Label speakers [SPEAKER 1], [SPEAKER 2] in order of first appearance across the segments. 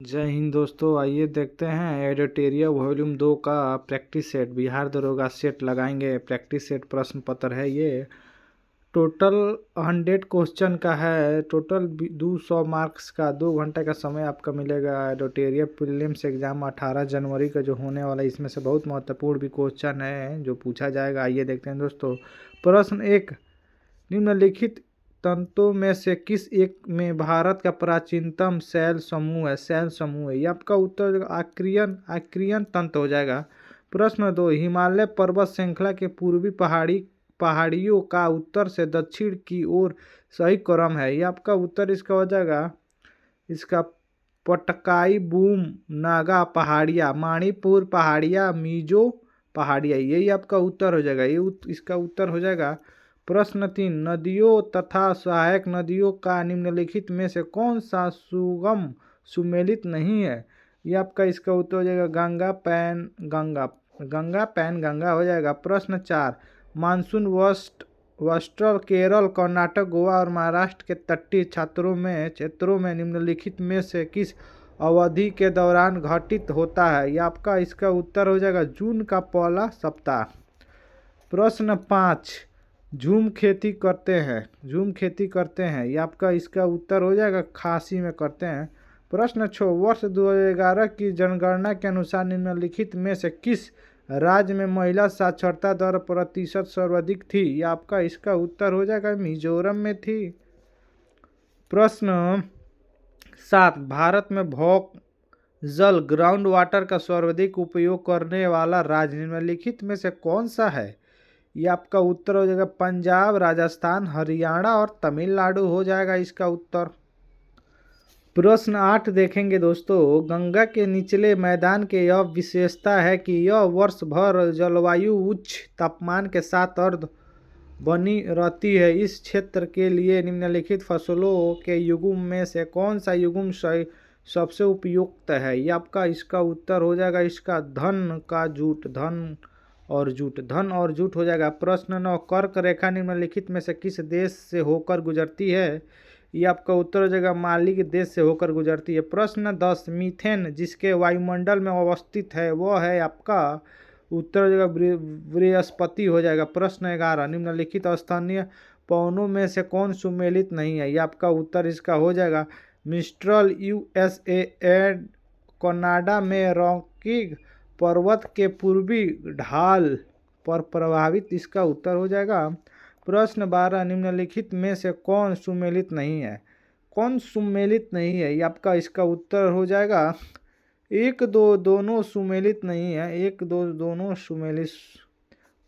[SPEAKER 1] जय हिंद दोस्तों, आइए देखते हैं एडिटोरियल वॉल्यूम 2 का प्रैक्टिस सेट। बिहार दरोगा सेट लगाएंगे। प्रैक्टिस सेट प्रश्न पत्र है ये। टोटल 100 क्वेश्चन का है। टोटल 200 मार्क्स का 2 घंटे का समय आपका मिलेगा। एडिटोरियल प्रीलिम्स एग्जाम 18 जनवरी का जो होने वाला है, इसमें से बहुत महत्वपूर्ण भी क्वेश्चन है जो पूछा जाएगा। आइए देखते हैं दोस्तों। प्रश्न 1, निम्नलिखित तंतों में से किस एक में भारत का प्राचीनतम शैल समूह है? शैल समूह है, ये आपका उत्तर आक्रियन तंत्र हो जाएगा। प्रश्न 2, हिमालय पर्वत श्रृंखला के पूर्वी पहाड़ियों का उत्तर से दक्षिण की ओर सही क्रम है? ये आपका उत्तर इसका हो जाएगा, इसका पटकाई बूम नागा पहाड़िया, मणिपुर पहाड़िया, मिजो पहाड़िया, यही आपका उत्तर हो जाएगा। इसका उत्तर हो जाएगा। प्रश्न 3, नदियों तथा सहायक नदियों का निम्नलिखित में से कौन सा सुगम सुमेलित नहीं है? ये आपका इसका उत्तर हो जाएगा गंगा हो जाएगा। प्रश्न 4, मानसून वेस्टर्न केरल, कर्नाटक, गोवा और महाराष्ट्र के तटीय क्षेत्रों में निम्नलिखित में से किस अवधि के दौरान घटित होता है? ये आपका इसका उत्तर हो जाएगा जून का पहला सप्ताह। प्रश्न 5, झूम खेती करते हैं, ये आपका इसका उत्तर हो जाएगा खांसी में करते हैं। प्रश्न 6, वर्ष 2011 की जनगणना के अनुसार निम्नलिखित में से किस राज्य में महिला साक्षरता दर प्रतिशत सर्वाधिक थी? ये आपका इसका उत्तर हो जाएगा मिजोरम में थी। प्रश्न 7, भारत में भौक जल ग्राउंड वाटर का सर्वाधिक उपयोग करने वाला राज्य निम्नलिखित में से कौन सा है? ये आपका उत्तर हो जाएगा पंजाब, राजस्थान, हरियाणा और तमिलनाडु हो जाएगा इसका उत्तर। प्रश्न 8 देखेंगे दोस्तों। गंगा के निचले मैदान के यह विशेषता है कि यह वर्ष भर जलवायु उच्च तापमान के साथ अर्ध बनी रहती है। इस क्षेत्र के लिए निम्नलिखित फसलों के युग्म में से कौन सा युग्म सबसे उपयुक्त है? ये आपका इसका उत्तर हो जाएगा इसका धन और जूट हो जाएगा। प्रश्न 9, कर्क रेखा निम्नलिखित में से किस देश से होकर गुजरती है? ये आपका उत्तर हो जाएगा माली के देश से होकर गुजरती है। प्रश्न 10, मीथेन जिसके वायुमंडल में अवस्थित है वह है आपका उत्तर हो जाएगा बृहस्पति हो जाएगा। प्रश्न 11, निम्नलिखित स्थानीय पवनों में से कौन सुमेलित नहीं है? ये आपका उत्तर इसका हो जाएगा मिस्ट्रल। यूएसए एंड कनाडा में रॉकी पर्वत के पूर्वी ढाल पर प्रभावित, इसका उत्तर हो जाएगा। प्रश्न 12, निम्नलिखित में से कौन सुमेलित नहीं है? ये आपका इसका उत्तर हो जाएगा 1, 2 दोनों सुमेलित नहीं है। 1, 2 दोनों सुमेलित।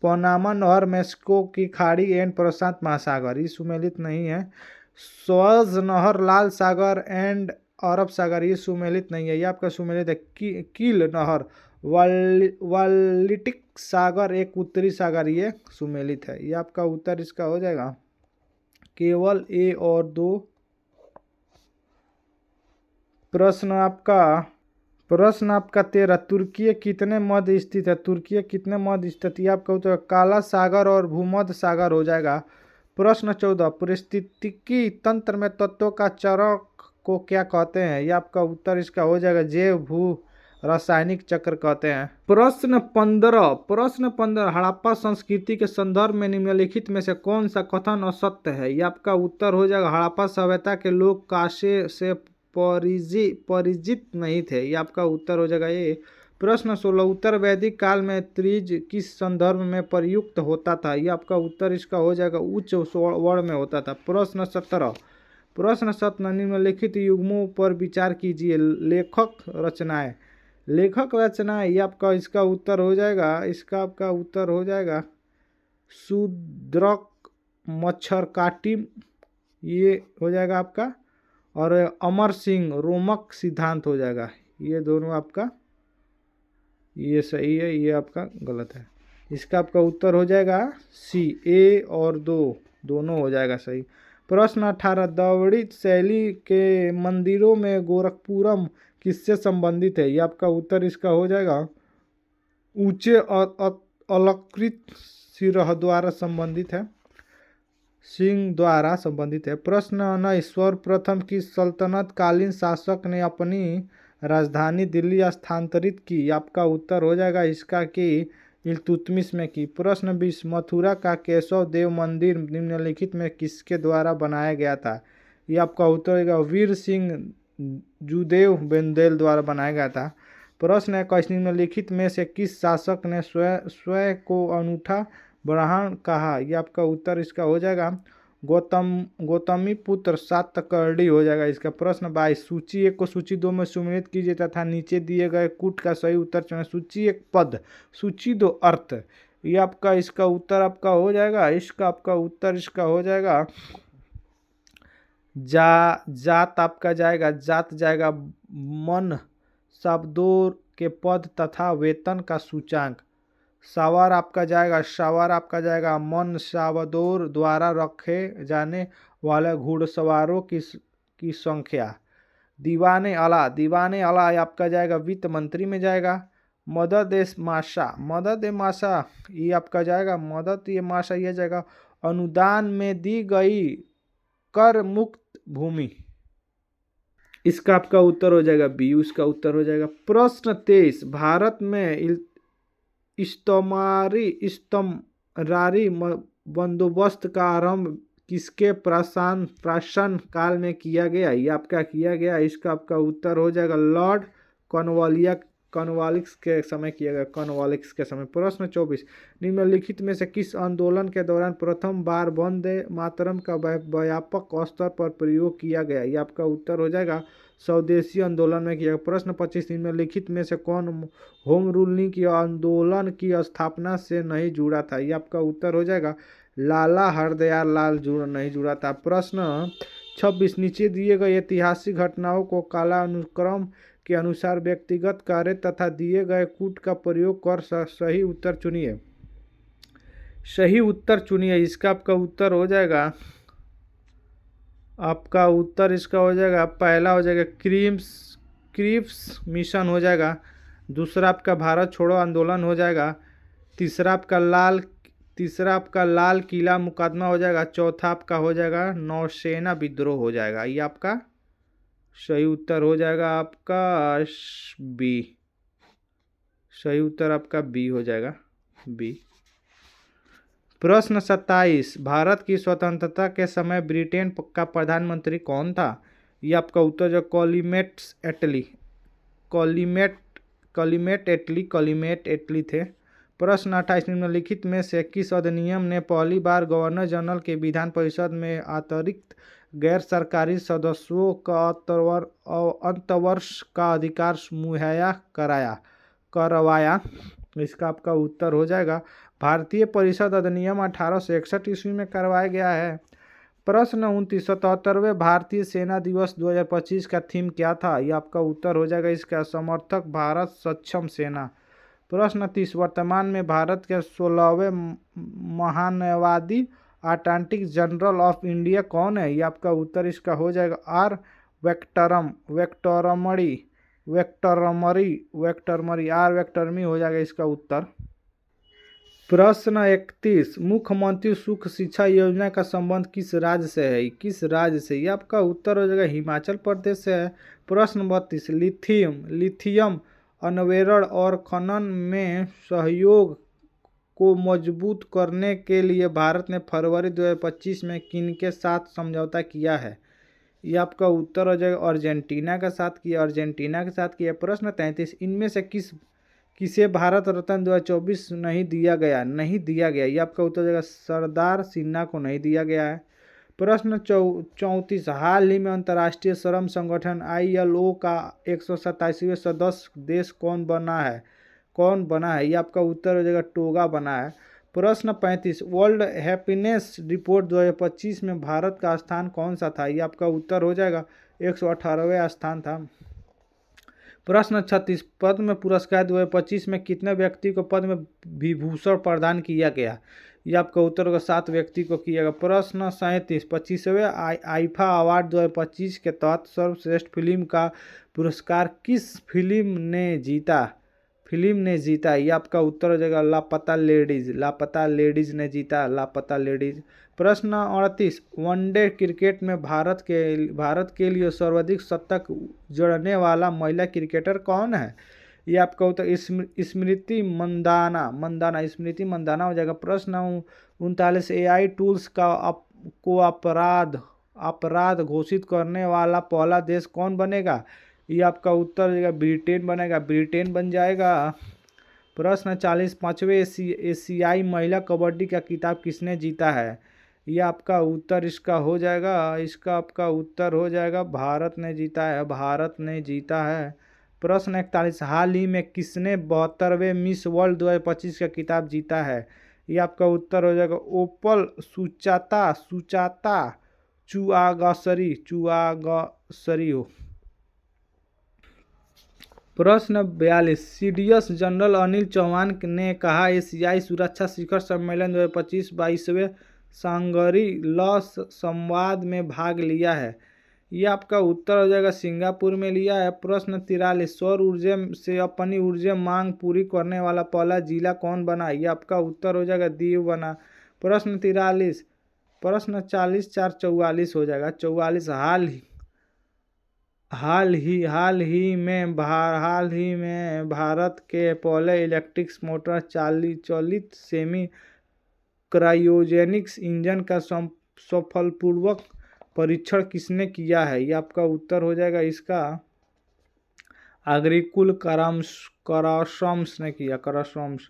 [SPEAKER 1] पनामा नहर, मेक्सिको की खाड़ी एंड प्रशांत महासागर, ये सुमेलित नहीं है। स्वेज नहर, लाल सागर एंड अरब सागर, ये सुमेलित नहीं है। ये आपका सुमेलित है कील नहर, वाल्टिक सागर, एक उत्तरी सागर, ये सुमेलित है। ये आपका उत्तर इसका हो जाएगा केवल ए और 2। प्रश्न आपका 13, तुर्की कितने मध्य स्थित है? ये आपका उत्तर काला सागर और भूमध्य सागर हो जाएगा। प्रश्न 14, पारिस्थितिकी तंत्र में तत्वों का चक्र को क्या कहते हैं? ये आपका उत्तर इसका हो जाएगा जैव भू रासायनिक चक्र कहते हैं। प्रश्न 15, हड़प्पा संस्कृति के संदर्भ में निम्नलिखित में से कौन सा कथन असत्य है? ये आपका उत्तर हो जाएगा हड़प्पा सभ्यता के लोग कांसे से परिचित नहीं थे। ये आपका उत्तर हो जाएगा ये। प्रश्न 16, उत्तर वैदिक काल में त्रिज किस संदर्भ में प्रयुक्त होता था? ये आपका उत्तर इसका हो जाएगा उच्च वर्ण में होता था। प्रश्न 17, निम्नलिखित युग्मों पर विचार कीजिए। लेखक रचनाएं, ये आपका इसका उत्तर हो जाएगा शूद्रक, मच्छरकाटी, ये हो जाएगा आपका। और अमर सिंह रोमक सिद्धांत हो जाएगा। ये दोनों आपका ये सही है, ये आपका गलत है। इसका आपका उत्तर हो जाएगा सी, ए और 2 दोनों हो जाएगा सही। प्रश्न 18, द्रविड़ शैली के मंदिरों में गोरखपुरम किससे संबंधित है? ये आपका उत्तर इसका हो जाएगा ऊंचे अलंकृत सिरह द्वारा संबंधित है। सिंह द्वारा संबंधित है। प्रश्न 19, सर्वप्रथम किस सल्तनत कालीन शासक ने अपनी राजधानी दिल्ली स्थानांतरित की? ये आपका उत्तर हो जाएगा इसका कि इल्तुतमिश में की। प्रश्न 20, मथुरा का केशव देव मंदिर निम्नलिखित में किसके द्वारा बनाया गया था? ये आपका उत्तर होगा वीर सिंह जुदेव बेंदेल द्वारा बनाया गया था। प्रश्न है, निम्नलिखित में से किस शासक ने स्वयं को अनूठा ब्राह्मण कहा? ये आपका उत्तर इसका हो जाएगा गौतमी पुत्र सातकर्णी हो जाएगा इसका। प्रश्न 22, सूची 1 को सूची 2 में सम्मिलित कीजिए तथा नीचे दिए गए कूट का सही उत्तर चुनें। सूची 1 पद, सूची 2 अर्थ। ये आपका इसका उत्तर आपका हो जाएगा, इसका आपका उत्तर इसका हो जाएगा जात आपका जाएगा, जात जाएगा मन शब्दों के पद तथा वेतन का सूचांक। सवार आपका जाएगा मन सावदोर द्वारा रखे जाने वाले घुड़सवारों की संख्या। दीवाने आला आपका जाएगा वित्त मंत्री में जाएगा। मदद ए माशा ये आपका जाएगा ये जाएगा अनुदान में दी गई कर मुक्त भूमि। इसका आपका उत्तर हो जाएगा बी, उसका उत्तर हो जाएगा। प्रश्न 23, भारत में इस्तमरारी बंदोबस्त का आरंभ किसके प्राशन काल में किया गया? ये आपका किया गया, इसका आपका उत्तर हो जाएगा लॉर्ड कॉर्नवालिस के समय किया गया, कॉर्नवालिस के समय। प्रश्न 24, निम्नलिखित में से किस आंदोलन के दौरान प्रथम बार वंदे मातरम का व्यापक स्तर पर प्रयोग किया गया? ये आपका उत्तर हो जाएगा स्वदेशी आंदोलन में किया गया। प्रश्न 25, निम्नलिखित में से कौन होम रूल की आंदोलन की स्थापना से नहीं जुड़ा था? ये आपका उत्तर हो जाएगा लाला हरदयाल लाल नहीं जुड़ा था। प्रश्न 26, नीचे दिए गए ऐतिहासिक घटनाओं को कालानुक्रम के अनुसार व्यक्तिगत कार्य तथा दिए गए कूट का प्रयोग कर सही उत्तर चुनिए। इसका आपका उत्तर हो जाएगा, आपका उत्तर इसका हो जाएगा पहला हो जाएगा क्रिप्स मिशन हो जाएगा। दूसरा आपका भारत छोड़ो आंदोलन हो जाएगा। तीसरा आपका लाल किला मुकदमा हो जाएगा। चौथा आपका हो जाएगा नौसेना विद्रोह हो जाएगा। ये आपका सही उत्तर हो जाएगा आपका बी, सही उत्तर आपका बी हो जाएगा बी। प्रश्न 27, भारत की स्वतंत्रता के समय ब्रिटेन का प्रधानमंत्री कौन था? ये आपका उत्तर जो कॉलिमेट एटली थे। प्रश्न 28, निम्नलिखित में से किस अधिनियम ने पहली बार गवर्नर जनरल के विधान परिषद में अतिरिक्त गैर सरकारी सदस्यों का अंतर्वर्ष का अधिकार मुहैया करवाया? इसका आपका उत्तर हो जाएगा भारतीय परिषद अधिनियम 1861 ईस्वी में करवाया गया है। प्रश्न 29, 77वें भारतीय सेना दिवस 2025 का थीम क्या था? यह आपका उत्तर हो जाएगा इसका समर्थक भारत सक्षम सेना। प्रश्न 30, वर्तमान में भारत के 16वें महान्यायवादी अटॉर्नी जनरल ऑफ इंडिया कौन है? ये आपका उत्तर इसका हो जाएगा आर वेक्टरमरी हो जाएगा इसका उत्तर। प्रश्न 31, मुख्यमंत्री सुख शिक्षा योजना का संबंध किस राज्य से है? ये आपका उत्तर हो जाएगा हिमाचल प्रदेश से है। प्रश्न 32, लिथियम अन्वेषण और खनन में सहयोग को मजबूत करने के लिए भारत ने फरवरी 2025 में किनके साथ समझौता किया है? ये आपका उत्तर हो जाएगा अर्जेंटीना के साथ किया। प्रश्न 33, इनमें से किसे भारत रत्न 2024 नहीं दिया गया? ये आपका उत्तर हो जाएगा सरदार सिन्हा को नहीं दिया गया है। प्रश्न 34, हाल ही में अंतर्राष्ट्रीय श्रम संगठन ILO का 127वें सदस्य देश कौन बना है? ये आपका उत्तर हो जाएगा टोगा बना है। प्रश्न 35, वर्ल्ड हैप्पीनेस रिपोर्ट 2025 में भारत का स्थान कौन सा था? ये आपका उत्तर हो जाएगा 118वें स्थान था। प्रश्न 36, पद्म पुरस्कार 2025 में कितने व्यक्ति को पद्म विभूषण प्रदान किया गया? ये आपका उत्तर होगा 7 व्यक्ति को किया गया। प्रश्न 37, 25वें आईफा अवार्ड 2025 के तहत सर्वश्रेष्ठ फिल्म का पुरस्कार किस फिल्म ने जीता? ये आपका उत्तर हो जाएगा लापता लेडीज ने जीता। प्रश्न 38, वनडे क्रिकेट में भारत के लिए सर्वाधिक शतक जड़ने वाला महिला क्रिकेटर कौन है? ये आपका उत्तर स्मृति मंदाना हो जाएगा। प्रश्न 39, एआई टूल्स को अपराध घोषित करने वाला पहला देश कौन बनेगा? ये आपका उत्तर हो जाएगा ब्रिटेन बनेगा, ब्रिटेन बन जाएगा। प्रश्न 40, 5वें एशियाई महिला कबड्डी का खिताब किसने जीता है? ये आपका उत्तर इसका आपका उत्तर हो जाएगा भारत ने जीता है, भारत ने जीता है। प्रश्न 41, हाल ही में किसने 72वें मिस वर्ल्ड 2025 का खिताब जीता है? ये आपका उत्तर हो जाएगा ओपल सुचाता चुआगसरी हो। प्रश्न 42, सीडीएस जनरल अनिल चौहान ने कहा एशियाई सुरक्षा शिखर सम्मेलन 2025 22वें सांगरी लॉ संवाद में भाग लिया है। ये आपका उत्तर हो जाएगा सिंगापुर में लिया है। प्रश्न 43, सौर ऊर्जा से अपनी ऊर्जा मांग पूरी करने वाला पहला जिला कौन बना? ये आपका उत्तर हो जाएगा दीव बना। प्रश्न 40 4 44 हो जाएगा 44, हाल ही में भारत के पहले इलेक्ट्रिक मोटर चालित सेमी क्रायोजेनिक्स इंजन का सफलपूर्वक परीक्षण किसने किया है? ये आपका उत्तर हो जाएगा इसका अग्रिकुल कराशम्स ने किया, कराशम्स।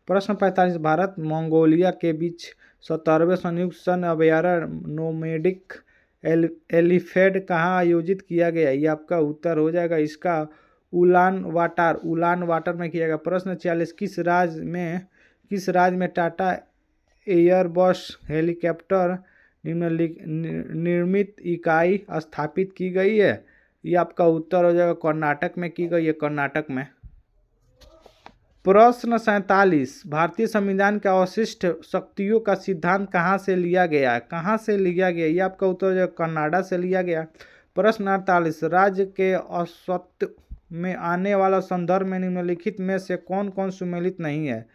[SPEAKER 1] प्रश्न 45, भारत मंगोलिया के बीच 70वें संयुक्त सैन्य अभ्यारण्य नोमेडिक एलिफेंट कहाँ आयोजित किया गया? ये आपका उत्तर हो जाएगा इसका उलान वाटर में किया गया। प्रश्न 46, किस राज्य में टाटा एयरबस हेलीकॉप्टर निर्मित इकाई स्थापित की गई है? ये आपका उत्तर हो जाएगा कर्नाटक में की गई है, कर्नाटक में। प्रश्न 47, भारतीय संविधान के अवशिष्ट शक्तियों का सिद्धांत कहाँ से लिया गया है? ये आपका उत्तर हो जाएगा कनाडा से लिया गया। प्रश्न 48, राज्य के अस्तित्व में आने वाला संदर्भ में निम्नलिखित में से कौन कौन सुमेलित नहीं है?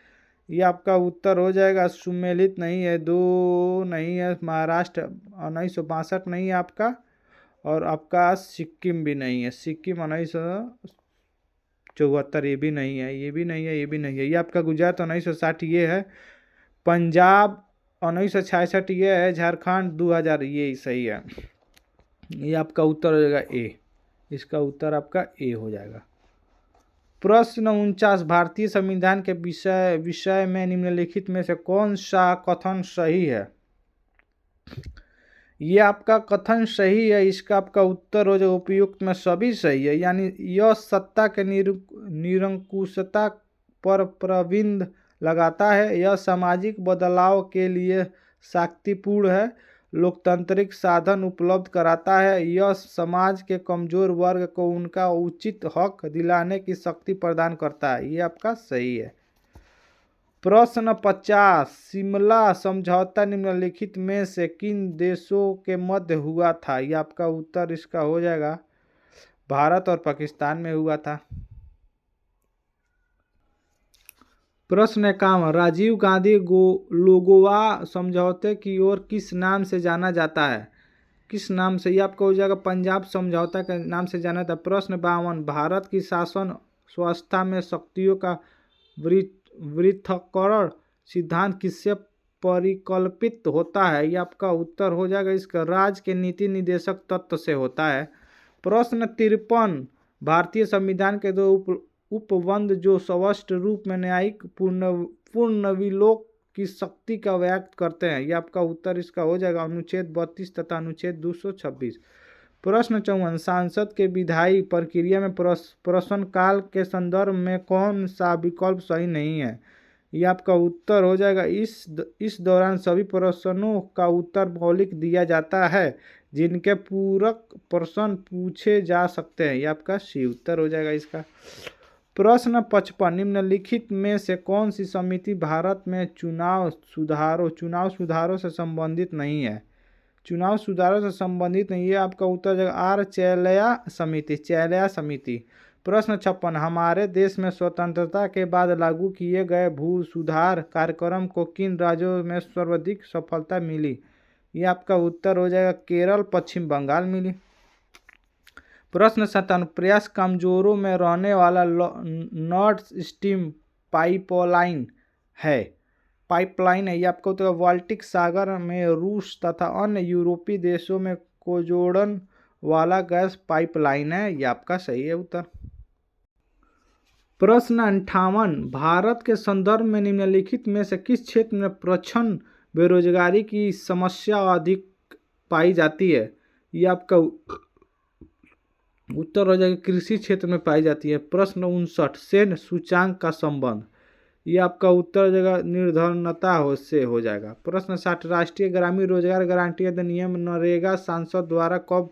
[SPEAKER 1] ये आपका उत्तर हो जाएगा सुमेलित नहीं है, दो नहीं है, महाराष्ट्र 1962 नहीं है आपका, और आपका सिक्किम भी नहीं है, सिक्किम 1974 ये भी नहीं है, ये भी नहीं है, ये भी नहीं है। ये आपका गुजरात 1960 ये है, पंजाब 1966 ये है, झारखंड 2000 ये सही है। ये आपका उत्तर हो जाएगा ए, इसका उत्तर आपका ए हो जाएगा। प्रश्न 49, भारतीय संविधान के विषय में निम्नलिखित में से कौन सा कथन सही है? ये आपका कथन सही है, इसका आपका उत्तर हो जाएगा उपयुक्त में सभी सही है। यानी यह सत्ता के निरंकुशता पर प्रतिबंध लगाता है, यह सामाजिक बदलाव के लिए शक्तिपूर्ण है, लोकतांत्रिक साधन उपलब्ध कराता है, यह समाज के कमजोर वर्ग को उनका उचित हक दिलाने की शक्ति प्रदान करता है। ये आपका सही है। प्रश्न 50, शिमला समझौता निम्नलिखित में से किन देशों के मध्य हुआ था? ये आपका उत्तर इसका हो जाएगा भारत और पाकिस्तान में हुआ था। प्रश्न 51, राजीव गांधी लोगोवा समझौते की ओर किस नाम से जाना जाता है? किस नाम से? ये आपका हो जाएगा पंजाब समझौता के नाम से जाना था। प्रश्न 52, भारत की शासन व्यवस्था में शक्तियों का पृथक्करण सिद्धांत किससे परिकल्पित होता है? ये आपका उत्तर हो जाएगा इसका राज्य के नीति निर्देशक तत्व से होता है। प्रश्न 53, भारतीय संविधान के दो उपबंध जो स्पष्ट रूप में न्यायिक पुनर्विलोक की शक्ति का व्यक्त करते हैं। ये आपका उत्तर इसका हो जाएगा अनुच्छेद 32 तथा अनुच्छेद 226। प्रश्न 54, सांसद के विधायी प्रक्रिया में प्रश्नकाल के संदर्भ में कौन सा विकल्प सही नहीं है? ये आपका उत्तर हो जाएगा इस दौरान सभी प्रश्नों का उत्तर मौलिक दिया जाता है जिनके पूरक प्रश्न पूछे जा सकते हैं। ये आपका सी उत्तर हो जाएगा इसका। प्रश्न 55, निम्नलिखित में से कौन सी समिति भारत में चुनाव सुधारों से संबंधित नहीं है? चुनाव सुधारों से संबंधित नहीं है, आपका उत्तर जाएगा आर चैलया समिति। प्रश्न 56, हमारे देश में स्वतंत्रता के बाद लागू किए गए भू सुधार कार्यक्रम को किन राज्यों में सर्वाधिक सफलता मिली? ये आपका उत्तर हो जाएगा केरल, पश्चिम बंगाल मिली। प्रश्न 57, प्रयास कमजोरों में रहने वाला नॉर्थ स्ट्रीम पाइपलाइन है। ये आपका उत्तर बाल्टिक सागर में रूस तथा अन्य यूरोपीय देशों में को जोड़न वाला गैस पाइपलाइन है। ये आपका सही है उत्तर। प्रश्न 58, भारत के संदर्भ में निम्नलिखित में से किस क्षेत्र में प्रच्छन्न बेरोजगारी की समस्या अधिक पाई जाती है? ये आपका उत्तर हो जाएगा कृषि क्षेत्र में पाई जाती है। प्रश्न 59, सेन सूचांक का संबंध? ये आपका उत्तर हो जाएगा निर्धनता से हो जाएगा। प्रश्न 60, राष्ट्रीय ग्रामीण रोजगार गारंटी अधिनियम नरेगा सांसद द्वारा कब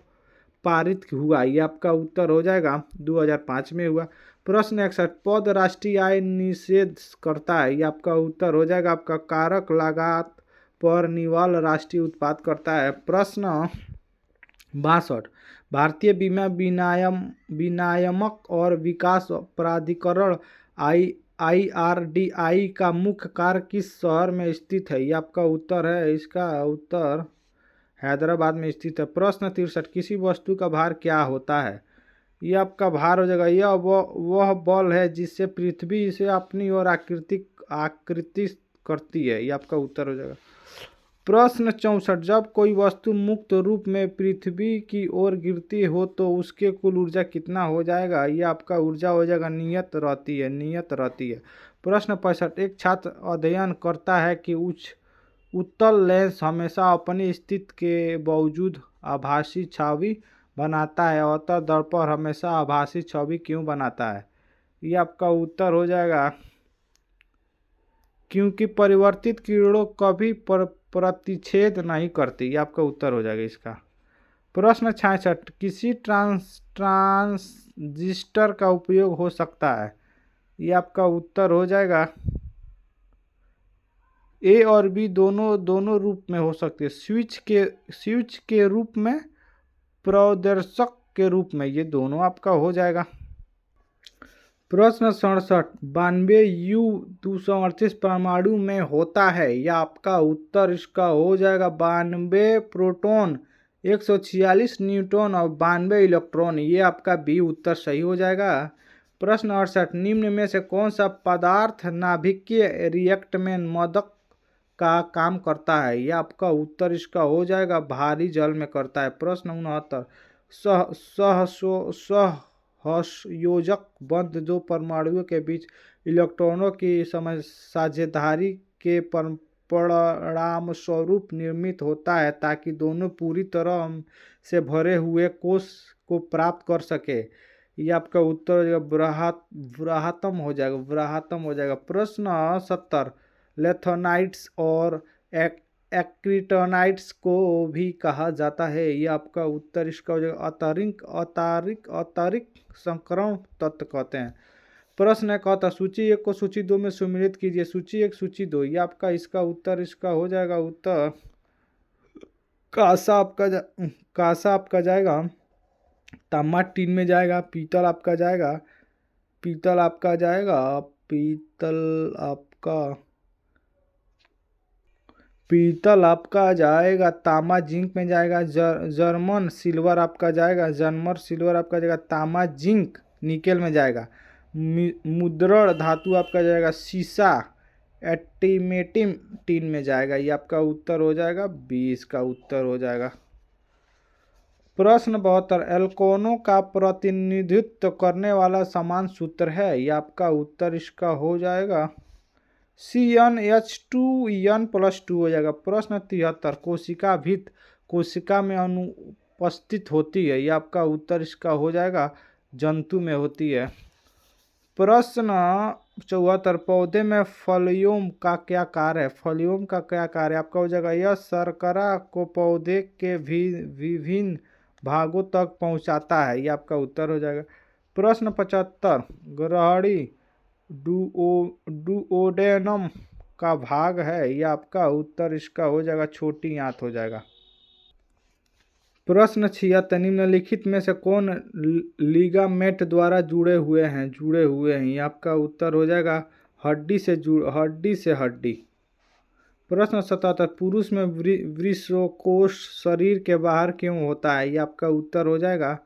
[SPEAKER 1] पारित हुआ? ये आपका उत्तर हो जाएगा 2005 में हुआ। प्रश्न 61, पद राष्ट्रीय आय निषेध करता है। ये आपका उत्तर हो जाएगा आपका कारक लागत पर निवल राष्ट्रीय उत्पाद करता है। प्रश्न 62, भारतीय बीमा विनियामक और विकास प्राधिकरण IRDAI का मुख्य कार्य किस शहर में स्थित है? ये आपका उत्तर है, इसका उत्तर हैदराबाद में स्थित है। प्रश्न 63, किसी वस्तु का भार क्या होता है? ये आपका भार हो जाएगा यह वह बल है जिससे पृथ्वी इसे अपनी ओर आकृति करती है। ये आपका उत्तर हो जाएगा। प्रश्न 64, जब कोई वस्तु मुक्त रूप में पृथ्वी की ओर गिरती हो तो उसके कुल ऊर्जा कितना हो जाएगा? ये आपका ऊर्जा हो जाएगा नियत रहती है। प्रश्न 65, एक छात्र अध्ययन करता है कि उत्तल लेंस हमेशा अपनी स्थिति के बावजूद आभासी छवि बनाता है, अवतल दर्पण हमेशा आभासी छवि क्यों बनाता है? ये आपका उत्तर हो जाएगा क्योंकि परिवर्तित किरणों कभी प्रतिच्छेद नहीं करती। ये आपका उत्तर हो जाएगा इसका। प्रश्न 66, किसी ट्रांजिस्टर का उपयोग हो सकता है? ये आपका उत्तर हो जाएगा ए और बी दोनों रूप में हो सकती है। स्विच के रूप में, प्रदर्शक के रूप में, ये दोनों आपका हो जाएगा। प्रश्न 67, 92U-238 परमाणु में होता है। या आपका उत्तर इसका हो जाएगा 92 प्रोटॉन, 146 न्यूट्रॉन और 92 इलेक्ट्रॉन। ये आपका बी उत्तर सही हो जाएगा। प्रश्न 68, निम्न में से कौन सा पदार्थ नाभिकीय रिएक्ट में मदक का काम करता है? ये आपका उत्तर इसका हो जाएगा भारी जल में करता है। प्रश्न 69, सहसंयोजक बंध दो परमाणुओं के बीच इलेक्ट्रॉनों की साझेदारी के परिणामस्वरूप निर्मित होता है ताकि दोनों पूरी तरह से भरे हुए कोश को प्राप्त कर सके। ये आपका उत्तर हो जाएगा व्राहतम हो जाएगा। प्रश्न 70, लेथोनाइट्स और एक्रिटोनाइट्स को भी कहा जाता है। ये आपका उत्तर इसका हो जाएगा अतारिक संकरण तत्व कहते हैं। प्रश्न है कहता सूची 1 को सूची 2 में सम्मिलित कीजिए। सूची 1 सूची 2, ये आपका इसका उत्तर इसका हो जाएगा उत्तर कांसा आपका जाएगा, तांबा टीन में जाएगा, पीतल आपका जाएगा तांबा जिंक में जाएगा, जर्मन सिल्वर आपका जाएगा, तांबा जिंक निकेल में जाएगा, मुद्रण धातु आपका जाएगा सीसा एटीमेटिम टीन में जाएगा। ये आपका उत्तर हो जाएगा 20 का उत्तर हो जाएगा। प्रश्न 72, एल्कोनों का प्रतिनिधित्व करने वाला समान सूत्र है। ये आपका उत्तर इसका हो जाएगा CnH2n+2 हो जाएगा। प्रश्न 73, कोशिका भित्त कोशिका में अनुपस्थित होती है। ये आपका उत्तर इसका हो जाएगा जंतु में होती है। प्रश्न 74, पौधे में फ्लोएम का क्या कार्य है? आपका हो जाएगा यह शर्करा को पौधे के विभिन्न भागों तक पहुंचाता है। ये आपका उत्तर हो जाएगा। प्रश्न 75, ग्रहणी डुओडेनम का भाग है। ये आपका उत्तर इसका हो जाएगा छोटी आंत हो जाएगा। प्रश्न 76, निम्नलिखित में से कौन लिगामेंट द्वारा जुड़े हुए हैं? ये आपका उत्तर हो जाएगा हड्डी से हड्डी। प्रश्न 77, पुरुष में वृषकोष शरीर के बाहर क्यों होता है? ये आपका उत्तर हो जाएगा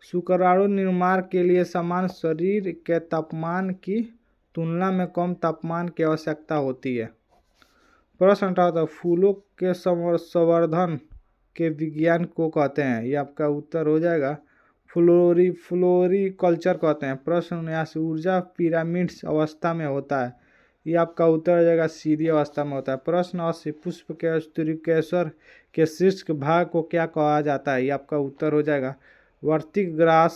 [SPEAKER 1] शुक्राणु निर्माण के लिए समान शरीर के तापमान की तुलना में कम तापमान की आवश्यकता होती है। प्रश्न 78, फूलों के संवर्धन के विज्ञान को कहते हैं? ये आपका उत्तर हो जाएगा फ्लोरिकल्चर कहते हैं। प्रश्न 79, ऊर्जा पिरामिड्स अवस्था में होता है? ये आपका उत्तर हो जाएगा सीधी अवस्था में होता है। प्रश्न 80, पुष्प के स्तरीकेसर के शीर्ष भाग को क्या कहा जाता है? ये आपका उत्तर हो जाएगा वर्टिक ग्रास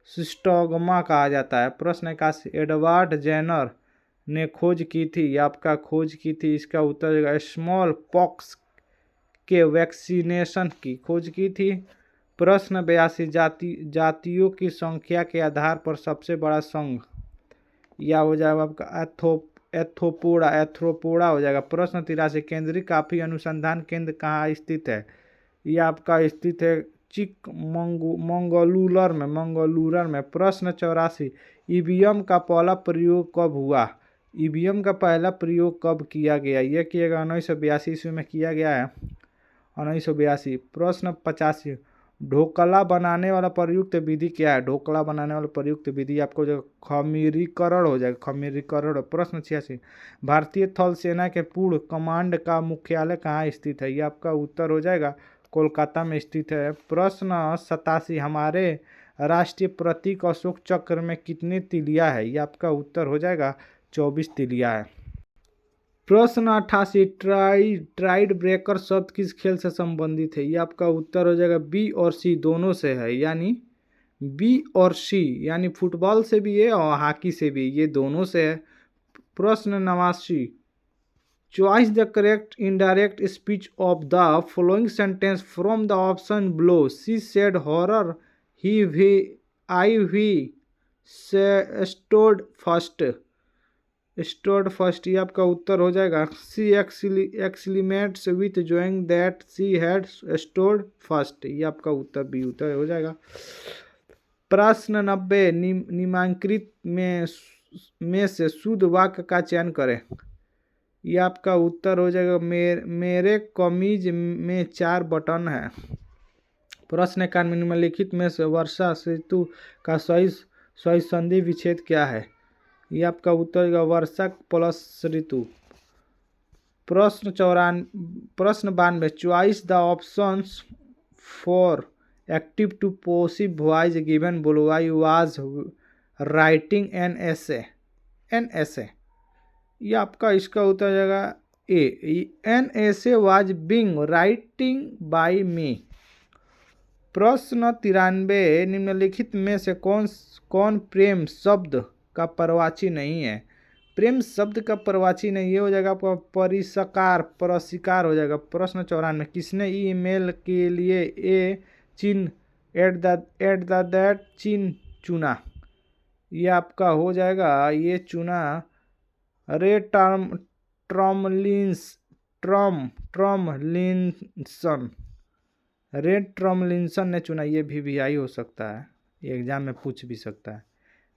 [SPEAKER 1] सिस्टोगमा कहा जाता है। प्रश्न 81, एडवर्ड जेनर ने खोज की थी? ये आपका खोज की थी, इसका उत्तर हो जाएगा स्मॉल पॉक्स के वैक्सीनेशन की खोज की थी। प्रश्न 82, जातियों की संख्या के आधार पर सबसे बड़ा संघ? या हो जाएगा आपका एथ्रोपोडा हो जाएगा। प्रश्न 83, केंद्रीय कॉफी अनुसंधान केंद्र कहाँ स्थित है? यह आपका स्थित है मंगलूर में। प्रश्न 84, ईवीएम का पहला प्रयोग कब हुआ? ईवीएम का पहला प्रयोग कब किया गया? यह किया गया 1982 ईस्वी में किया गया है, 1982। प्रश्न 85, ढोकला बनाने वाला प्रयुक्त विधि क्या है? ढोकला बनाने वाला प्रयुक्त विधि आपको जो खमीरीकरण हो जाएगा, खमीरीकरण। प्रश्न 86, भारतीय थल सेना के पूर्व कमांड का मुख्यालय कहाँ स्थित है? ये आपका उत्तर हो जाएगा कोलकाता में स्थित है। प्रश्न 87, हमारे राष्ट्रीय प्रतीक अशोक चक्र में कितनी तिलिया है? ये आपका उत्तर हो जाएगा 24 तिलिया है। प्रश्न 88, ट्राइड ब्रेकर शब्द किस खेल से संबंधित है? ये आपका उत्तर हो जाएगा बी और सी दोनों से है, यानी बी और सी, यानी फुटबॉल से भी है और हॉकी से भी, ये दोनों से है। प्रश्न 89, choice the correct indirect speech of the following sentence from the option below. She said horror, I we stood first. ये आपका उत्तर हो जाएगा सी एक्सलीमेट्स विथ जोइंग that she had stood first. ये आपका उत्तर बी उत्तर हो जाएगा। प्रश्न 90, निम्नांकित में से शुद्ध वाक्य का चयन करें। ये आपका उत्तर हो जाएगा मेरे कमीज में 4 बटन है। प्रश्न 91, निम्नलिखित में से वर्षा ऋतु का सही संधि विच्छेद क्या है? ये आपका उत्तर है वर्षा प्लस ऋतु। प्रश्न 92, choice the options for active to passive voice given below. I was writing an essay. ये आपका इसका उत्तर हो जाएगा A, an essay was being writing by me. प्रश्न 93, निम्नलिखित में से कौन प्रेम शब्द का परवाची नहीं है? प्रेम शब्द का परवाची नहीं, ये हो जाएगा आपका परशिकार हो जाएगा। प्रश्न 94, किसने ईमेल के लिए ए चिन्ह @ चिन्ह चुना? ये आपका हो जाएगा, ये चुना रे ट्रॉमलिंसन ने चुना। ये भी आई हो सकता है, एग्जाम में पूछ भी सकता है।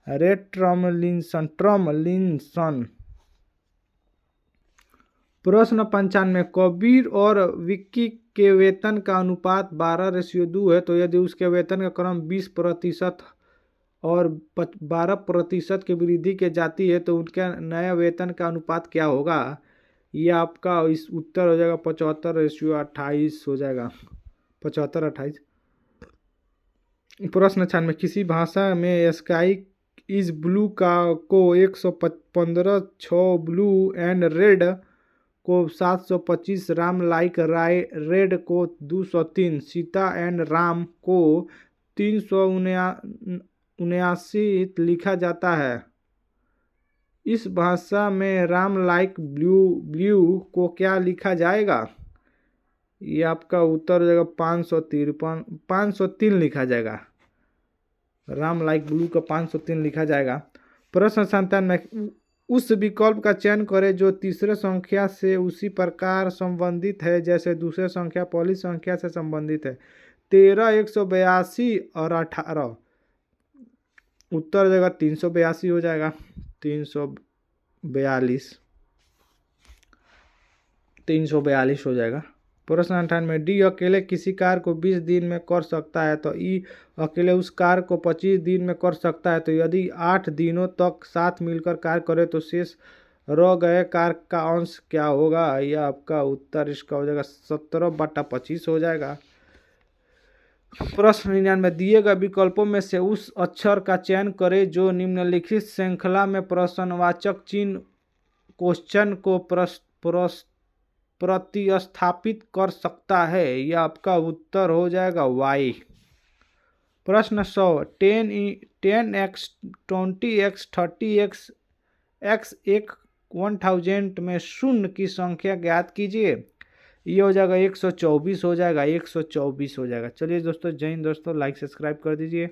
[SPEAKER 1] रे ट्रॉमलिंसन। प्रश्न 95, कबीर और विक्की के वेतन का अनुपात 12:2 है, तो यदि उसके वेतन का क्रम 20% और 12% की वृद्धि के जाती है तो उनका नया वेतन का अनुपात क्या होगा? ये आपका इस उत्तर हो जाएगा 75:28 हो जाएगा, 75:28। प्रश्न 96, किसी भाषा में स्काई इज ब्लू को 115, 6 ब्लू एंड रेड को 725, राम लाइक रेड को 203, सीता एंड राम को 379 लिखा जाता है। इस भाषा में राम लाइक ब्लू को क्या लिखा जाएगा? ये आपका उत्तर हो जाएगा 503 लिखा जाएगा। राम लाइक ब्लू का 503 लिखा जाएगा। प्रश्न 97, उस विकल्प का चयन करें जो तीसरे संख्या से उसी प्रकार संबंधित है जैसे दूसरे संख्या पहली संख्या से संबंधित है। 13, 182 और 18। उत्तर हो जाएगा 382 हो जाएगा। 342 342 हो जाएगा। प्रश्न 98, डी अकेले किसी कार्य को 20 दिन में कर सकता है तो ई अकेले उस कार्य को 25 दिन में कर सकता है। तो यदि 8 दिनों तक साथ मिलकर कार्य करे तो शेष रह गए कार्य का अंश क्या होगा? यह आपका उत्तर इसका हो जाएगा 17/25 हो जाएगा। प्रश्न 99, दिए गए विकल्पों में से उस अक्षर का चयन करें जो निम्नलिखित श्रृंखला में प्रश्नवाचक चिन्ह क्वेश्चन को प्रतिस्थापित कर सकता है। यह आपका उत्तर हो जाएगा वाई। प्रश्न 100, 10x 20x 30x x एक 1000 में शून्य की संख्या ज्ञात कीजिए। ये हो जाएगा 124 हो जाएगा। 124 हो जाएगा। चलिए दोस्तों, जय हिंद दोस्तों, लाइक सब्सक्राइब कर दीजिए।